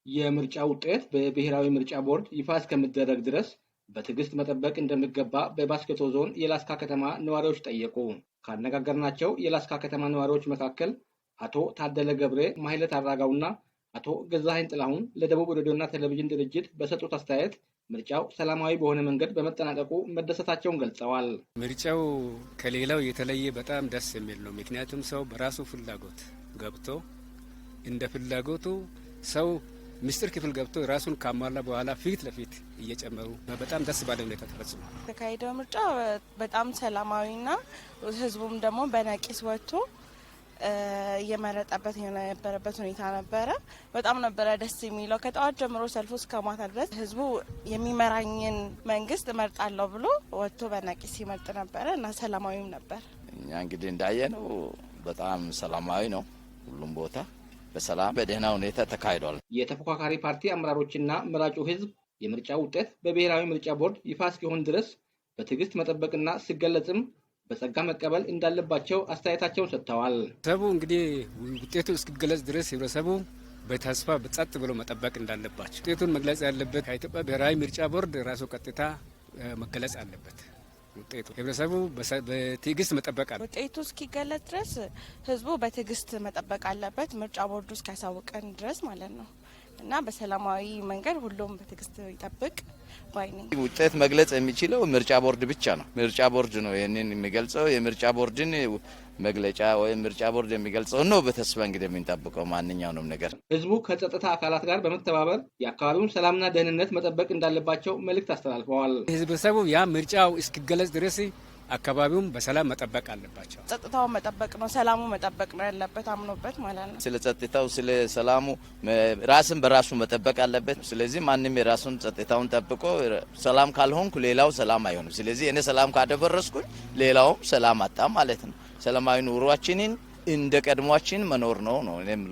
የምርጫ ውጤት በብሔራዊ ምርጫ ቦርድ ይፋ እስከሚደረግ ድረስ በትዕግስት መጠበቅ እንደሚገባ በባስኬቶ ዞን የላስካ ከተማ ነዋሪዎች ጠየቁ። ካነጋገርናቸው የላስካ ከተማ ነዋሪዎች መካከል አቶ ታደለ ገብሬ ማህለት አራጋውና አቶ ገዛኸኝ ጥላሁን ለደቡብ ሬዲዮና ቴሌቪዥን ድርጅት በሰጡት አስተያየት ምርጫው ሰላማዊ በሆነ መንገድ በመጠናቀቁ መደሰታቸውን ገልጸዋል። ምርጫው ከሌላው የተለየ በጣም ደስ የሚል ነው። ምክንያቱም ሰው በራሱ ፍላጎት ገብቶ እንደ ፍላጎቱ ሰው ሚስጥር ክፍል ገብቶ ራሱን ካሟላ በኋላ ፊት ለፊት እየጨመሩ በጣም ደስ ባለ ሁኔታ ተፈጽሟል። የተካሄደው ምርጫ በጣም ሰላማዊና ህዝቡም ደግሞ በነቂስ ወጥቶ እየመረጠበት የነበረበት ሁኔታ ነበረ። በጣም ነበረ ደስ የሚለው። ከጠዋት ጀምሮ ሰልፉ እስከ ማታ ድረስ ህዝቡ የሚመራኝን መንግስት እመርጣለሁ ብሎ ወጥቶ በነቂስ ሲመርጥ ነበረ እና ሰላማዊም ነበር። እኛ እንግዲህ እንዳየነው በጣም ሰላማዊ ነው። ሁሉም ቦታ በሰላም በደህና ሁኔታ ተካሂዷል። የተፎካካሪ ፓርቲ አመራሮችና መራጩ ህዝብ የምርጫ ውጤት በብሔራዊ ምርጫ ቦርድ ይፋ እስኪሆን ድረስ በትዕግስት መጠበቅና ሲገለጽም በጸጋ መቀበል እንዳለባቸው አስተያየታቸውን ሰጥተዋል። ሰቡ እንግዲህ ውጤቱ እስኪገለጽ ድረስ ህብረተሰቡ በተስፋ በጸጥ ብሎ መጠበቅ እንዳለባቸው ውጤቱን መግለጽ ያለበት ከኢትዮጵያ ብሔራዊ ምርጫ ቦርድ ራሱ ቀጥታ መገለጽ አለበት። ውጤቱ ህብረተሰቡ በትዕግስት መጠበቅ አለ። ውጤቱ እስኪገለጽ ድረስ ህዝቡ በትዕግስት መጠበቅ አለበት። ምርጫ ቦርዱ እስኪያሳውቀን ድረስ ማለት ነው እና በሰላማዊ መንገድ ሁሉም በትዕግስት ይጠብቅ ባይ ነኝ። ውጤት መግለጽ የሚችለው ምርጫ ቦርድ ብቻ ነው። ምርጫ ቦርድ ነው ይህንን የሚገልጸው። የምርጫ ቦርድን መግለጫ ወይም ምርጫ ቦርድ የሚገልጸው ነው። በተስፋ እንግዲህ የምንጠብቀው ማንኛውንም ነገር ህዝቡ ከጸጥታ አካላት ጋር በመተባበር የአካባቢውን ሰላምና ደህንነት መጠበቅ እንዳለባቸው መልእክት አስተላልፈዋል። ህዝበሰቡ ያ ምርጫው እስኪገለጽ ድረስ አካባቢውን በሰላም መጠበቅ አለባቸው። ጸጥታውን መጠበቅ ነው፣ ሰላሙ መጠበቅ ነው ያለበት አምኖበት ማለት ነው። ስለ ጸጥታው ስለ ሰላሙ ራስን በራሱ መጠበቅ አለበት። ስለዚህ ማንም የራሱን ጸጥታውን ጠብቆ ሰላም ካልሆንኩ ሌላው ሰላም አይሆንም። ስለዚህ እኔ ሰላም ካደፈረስኩኝ ሌላውም ሰላም አጣ ማለት ነው። ሰላማዊ ኑሯችንን እንደ ቀድሟችን መኖር ነው እኔ የምለው።